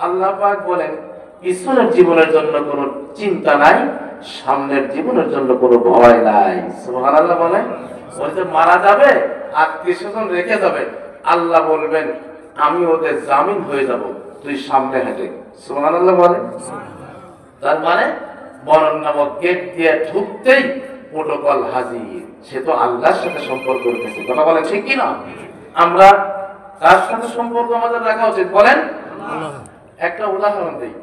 আল্লাহ পাক বলেন পিছনের জীবনের জন্য কোনো চিন্তা নাই, সামনের জীবনের জন্য কোনো ভয় নাই। সুবহানাল্লাহ বলেন। বলতে মারা যাবে, আত্মীয় স্বজন রেখে যাবে, আল্লাহ বলবেন আমি ওদের জামিন হয়ে যাব, তুই সামনে হেঁটে। সুবহানাল্লাহ বলে। তার মানে মরণ নামক গেট দিয়ে ঢুকতেই প্রোটোকল হাজির। সে তো আল্লাহর সাথে সম্পর্ক রেখেছে। কথা বলেন ঠিক কিনা? আমরা কার সাথে সম্পর্ক আমাদের রাখা উচিত বলেন? একটা উদাহরণ দিই।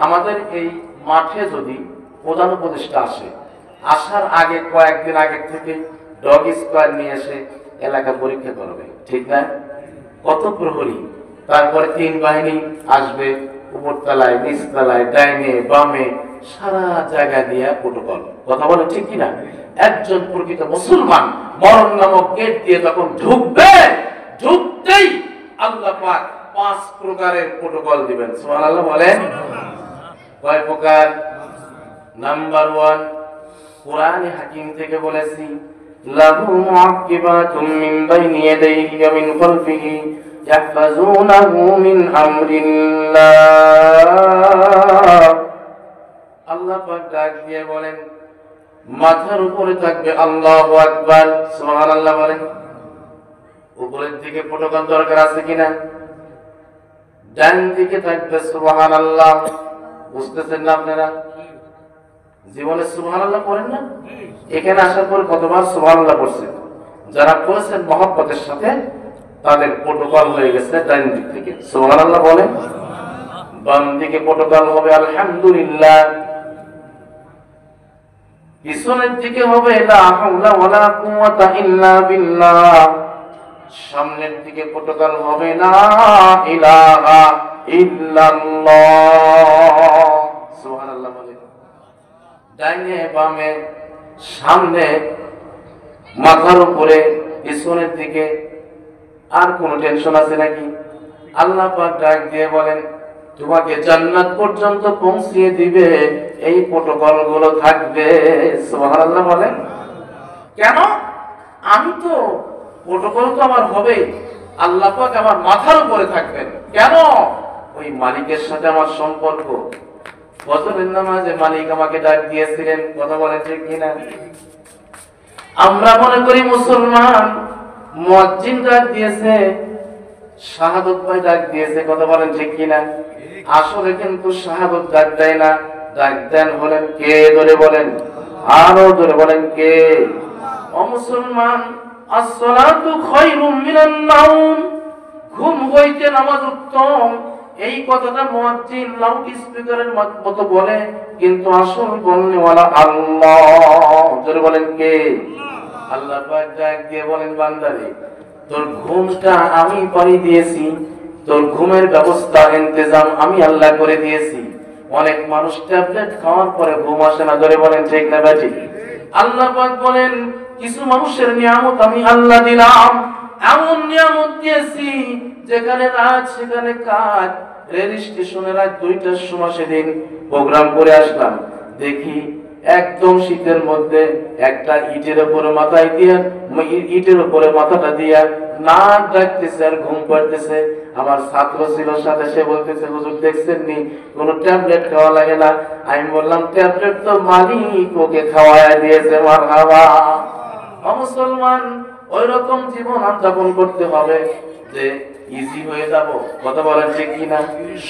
আমাদের এই মাঠে যদি প্রধান উপদেষ্টা আসে, আসার আগে কয়েকদিন আগে থেকে ডগ স্কোয়াড নিয়ে এসে এলাকা পরীক্ষা করবে, ঠিক না? কত প্রহরী, তারপরে 3 বাহিনী আসবে, উপরতলায়, নিচতলায়, ডাইনে বামে, সারা জায়গা দিয়ে প্রোটোকল। কথা বলে ঠিক কিনা? একজন প্রকৃত মুসলমান মরণ নামক গেট দিয়ে তখন ঢুকবে, ঢুকতেই আল্লাহ পাক 5 প্রকারের প্রোটোকল দিবেন। সুবহানাল্লাহ বলেন। কয় প্রকার? নাম্বার 1, কোরআনে হাকিম থেকে বলেছি, লাহু মুআক্কিবাতুম মিন বাইনি ইয়াদাইহি ওয়া মিন খালফিহি ইয়াহফাজুনাহু মিন আমরিল্লাহ। আল্লাহ পাক ডাক দিয়ে বলেন, মাথার উপরে থাকবে আল্লাহু আকবার। সুবহানাল্লাহ বলেন। উপরের দিকে প্রোটোকল দরকার আছে কিনা? ডান দিকে থাকবে সুবহানাল্লাহ। বুঝতেছেন না আপনারা? জীবনে সুবহানাল্লাহ পড়েন না? এখানে আসার পর কতবার সুবহানাল্লাহ পড়ছেন? যারা পড়েছেন মহব্বতের সাথে তাদের প্রোটোকল হয়ে গেছে ডান দিক থেকে। সুবহানাল্লাহ বলেন। বাম দিকে প্রোটোকল হবে আলহামদুলিল্লাহ। পিছনের দিকে হবে লা হাওলা ওয়ালা কুওয়াতা ইল্লা বিল্লাহ। সামনের দিকে প্রোটোকল হবে লা ইলাহা ইল্লাল্লাহ। সুবহানাল্লাহ বলেন। ডাইনে বামে, সামনে, মাথার উপরে, পিছনের দিকে। আর কোন টেনশন আছে নাকি? আল্লাহ পাক ডাক দিয়ে বলেন, তোমাকে জান্নাত পর্যন্ত পৌঁছিয়ে দিবে, এই প্রোটোকল গুলো থাকবে। সুবহানাল্লাহ বলেন। কেন? আমি তো প্রোটোকল তো আমার হবে, আল্লাহ পাক আমার মাথার উপরে থাকবেন। কেন? ওই মালিকের সাথে আমার সম্পর্ক। ফজরের নামাজে মালিক আমাকে ডাক দিয়েছিলেন। কথা বলেন ঠিক কিনা? আমরা মনে করি মুসলমান, মুয়াজ্জিন ডাক দিয়েছে, শাহাদাত ভাই ডাক দিয়েছে। কথা বলেন ঠিক কিনা? আসলে কিন্তু শাহাদাত ডাক দেয় না, ডাক দেন হলেন কে? ধরে বলেন, আরো ধরে বলেন কে? ও মুসলমান, as-salatu khayrun minan nawm, ঘুম হইতে নামাজ উত্তম। এই কথাটা মুয়াজ্জিন লাউড স্পিকারের মতো বলে, কিন্তু আসল বলনেওয়ালা আল্লাহ। ধরে বলেন কে? আল্লাহ পাক ডাক দিয়ে বলেন, বান্দারে তোর ঘুমটা আমি পানি দিয়েছি, তোর ঘুমের ব্যবস্থা ইন্তজাম আমি আল্লাহ করে দিয়েছি। অনেক মানুষ ট্যাবলেট খাওয়ার পরে ঘুম আসে না। ধরে বলেন ঠিক না বেঠিক? আল্লাহ পাক বলেন, কিছু মানুষের নিয়ামত আমি আল্লাহ দিলাম, এমন নিয়ামত দিয়েছি যেখানে রাত সেখানে কাজ। রেল স্টেশনে রাত 2টার সময় সেদিন প্রোগ্রাম করে আসলাম, দেখি একদম শীতের মধ্যে একটা ইটের উপরে মাথায় দিয়ে, ইটের উপরে মাথাটা দিয়া নাক ডাকতেছে আর ঘুম পাড়তেছে। আমার ছাত্র ছিল সাথে, সে বলতেছে, হুজুর দেখছেন নি কোন ট্যাবলেট খাওয়া লাগে না? আমি বললাম, ট্যাবলেট তো মালিক ওকে খাওয়ায় দিয়েছে। মারহাবা। মুসলমান, ওই রকম জীবন যাপন করতে হবে যে ইজি হয়ে যাব। কথা বলেন ঠিক কিনা?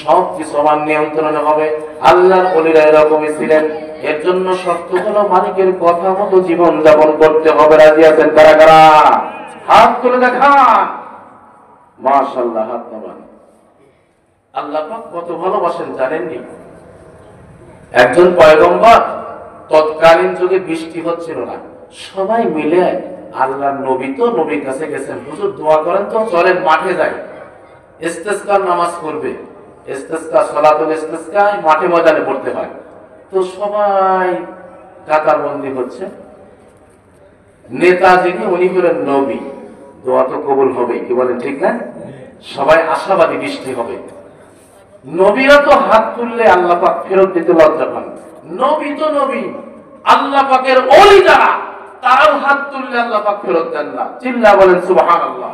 সব কিছু আমার নিয়ন্ত্রণে হবে। আল্লাহর ওলিরা এরকমই ছিলেন। এর জন্য শর্ত হলো মালিকের কথা মতো জীবন যাপন করতে হবে। রাজি আছেন কারা কারা? হাত তুলে দেখান। মাশাআল্লাহ, হাত নামান। আল্লাহ পাক কত ভালোবাসেন জানেননি? একজন পয়গম্বর, তৎকালীন যুগে বৃষ্টি হচ্ছিল না, সবাই মিলে আল্লাহর নবী তো নবীর কাছে গেছেন, হুজুর দোয়া করেন তো, চলেন মাঠে যাই, ইস্তেসকার নামাজ পড়বে। ইস্তেসকা, সালাতুল ইস্তেসকা মাঠে ময়দানে পড়তে হয়। তো সবাই কাতারবন্দি হচ্ছে। নেতা যিনি, উনি হলেন নবী, দোয়া তো কবুল হবে, কি বলেন ঠিক না? সবাই আশাবাদী বৃষ্টি হবে। নবীরা তো হাত তুললে আল্লাহ পাক ফেরত দিতে লজ্জা পান। নবী তো নবী, আল্লাহ পাকের ওলি যারা, তারাও হাত তুললে আল্লাহ পাক ফেরত দেন না। চিল্লা বলেন সুবহানাল্লাহ।